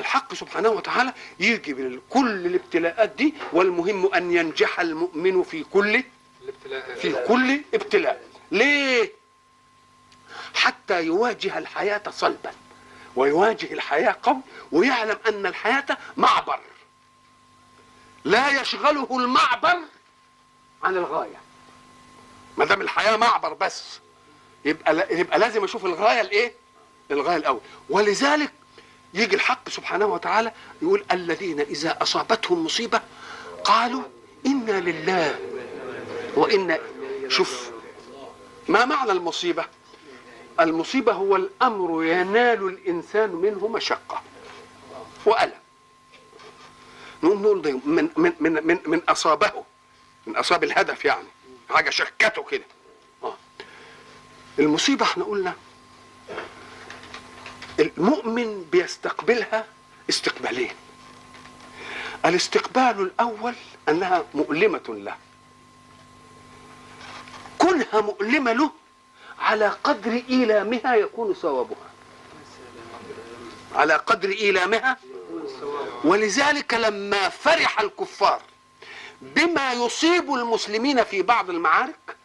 الحق سبحانه وتعالى يجي كل الابتلاءات دي، والمهم ان ينجح المؤمن في كل ابتلاء. ليه؟ حتى يواجه الحياة صلبا ويواجه الحياة قوي، ويعلم ان الحياة معبر لا يشغله المعبر عن الغاية. ما دام الحياة معبر بس يبقى لازم اشوف الغاية الايه؟ الغاية الاول. ولذلك يجي الحق سبحانه وتعالى يقول الذين اذا اصابتهم مصيبة قالوا انا لله وانا. شوف ما معنى المصيبة؟ المصيبة هو الامر ينال الانسان منه مشقة وألم. نقول من اصابه، من اصاب الهدف، يعني حاجة شكته كده. المصيبة احنا قلنا المؤمن بيستقبلها استقبالين. الاستقبال الاول انها مؤلمة له، كونها مؤلمة له على قدر إيلامها يكون ثوابها، على قدر إيلامها. ولذلك لما فرح الكفار بما يصيب المسلمين في بعض المعارك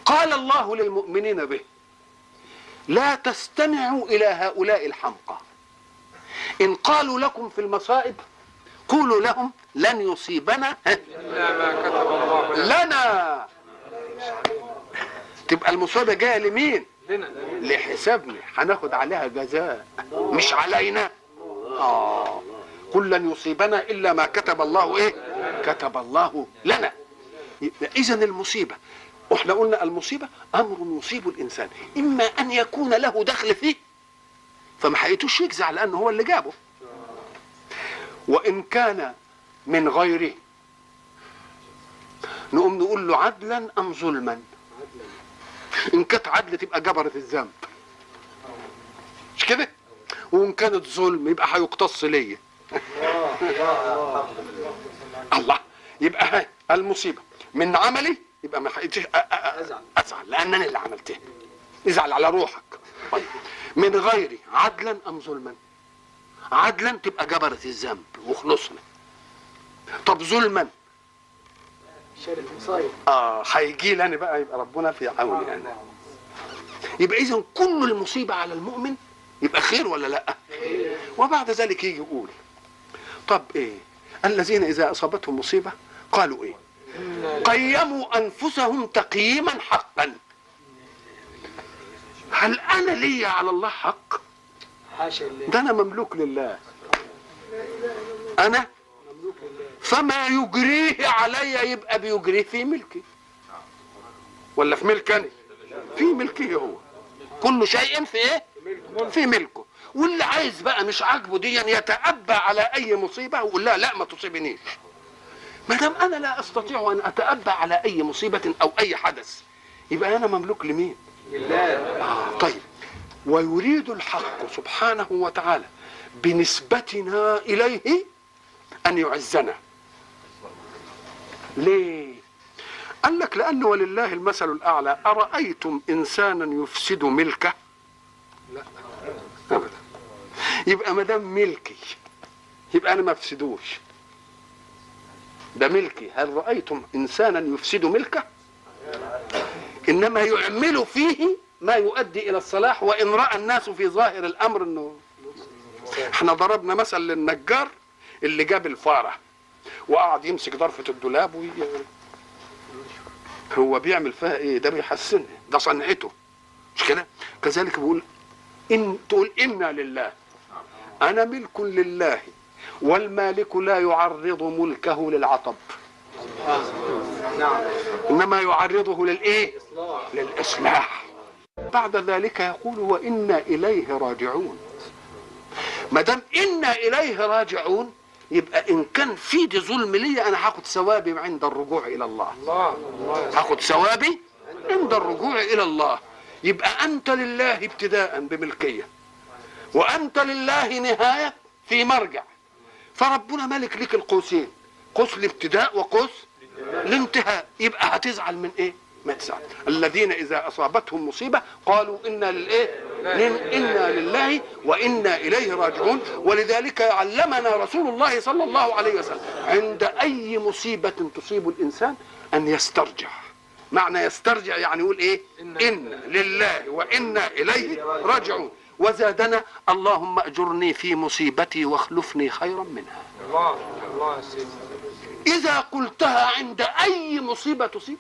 قال الله للمؤمنين به لا تستمعوا إلى هؤلاء الحمقى، إن قالوا لكم في المصائب قولوا لهم لن يصيبنا إلا ما كتب الله لنا. تبقى المصيبة جاية لمين؟ لحسابنا، هناخد عليها جزاء مش علينا. قل لن يصيبنا إلا ما كتب الله إيه؟ كتب الله لنا. إذن المصيبة، احنا قلنا المصيبة أمر يصيب الإنسان إما أن يكون له دخل فيه فما حقيتوش يجزع لأنه هو اللي جابه، وإن كان من غيره نقوم نقول له عدلا أم ظلما. إن كانت عدل تبقى جبرت الذنب، مش كده؟ وإن كانت ظلم يبقى هيقتص ليا. الله، يبقى هاي المصيبة من عملي يبقى ما حقيقتش أزعل لأنني اللي عملته، ازعل على روحك. طيب من غيري عدلا أم ظلما؟ عدلا تبقى جبرت الذنب وخلصنا. طب ظلما هيجي لي انا بقى، يبقى ربنا في عوني انا. يبقى اذا كل المصيبه على المؤمن يبقى خير ولا لا؟ وبعد ذلك يجي يقول طب ايه؟ الذين اذا اصابتهم مصيبه قالوا ايه؟ قيموا انفسهم تقييما حقا. هل انا لي على الله حق؟ ده انا مملوك لله، انا فما يجريه علي يبقى بيجريه في ملكي ولا في ملكني؟ في ملكه هو، كل شيء في ايه؟ في ملكه. واللي عايز بقى مش عاجبه دي يتأبى على اي مصيبه ويقول لها لا ما تصيبنيش. ما دام انا لا استطيع ان اتأبى على اي مصيبه او اي حدث يبقى انا مملوك لمين؟ لله. طيب ويريد الحق سبحانه وتعالى بنسبتنا اليه ان يعزنا. ليه؟ قال لك لأن ولله المثل الأعلى. أرأيتم إنسانا يفسد ملكه؟ لا أبدا. يبقى ما دام ملكي يبقى أنا ما أفسدوش، ده ملكي. هل رأيتم إنسانا يفسد ملكه؟ إنما يعمل فيه ما يؤدي إلى الصلاح، وإن رأى الناس في ظاهر الأمر إنه. إحنا ضربنا مثل للنجار اللي جاب الفارة وقعد يمسك ضرفة الدولاب هو بيعمل فيها ايه؟ ده بيحسنها، ده صنعته، مش كده؟ كذلك بيقول ان تقول انا لله، انا ملك لله، والمالك لا يعرض ملكه للعطب انما يعرضه للايه؟ للاصلاح. بعد ذلك يقول وانا اليه راجعون. ما دام انا اليه راجعون يبقى ان كان في دي ظلم لي انا هاخد ثوابي عند الرجوع الى الله. هاخد ثوابي عند الرجوع الى الله. يبقى انت لله ابتداء بملكيه، وانت لله نهايه في مرجع. فربنا ملك لك القوسين، قوس الابتداء وقوس الانتهاء. يبقى هتزعل من ايه؟ ما تزعل. الذين اذا اصابتهم مصيبه قالوا انا للايه؟ إنا لله وإنا إليه راجعون. ولذلك علمنا رسول الله صلى الله عليه وسلم عند أي مصيبة تصيب الإنسان أن يسترجع. معنى يسترجع يعني يقول إيه؟ إنا لله وإنا إليه راجعون. وزادنا اللهم أجرني في مصيبتي واخلفني خيرا منها. الله إذا قلتها عند أي مصيبة تصيب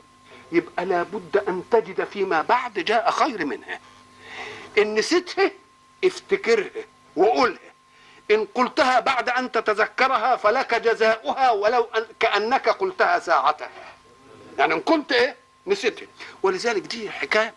يبقى لابد أن تجد فيما بعد جاء خير منها. إن نسيتها افتكرها وقولها. إن قلتها بعد أن تتذكرها فلك جزاؤها ولو كأنك قلتها ساعتها. يعني إن كنت إيه نسيتها. ولذلك دي حكاية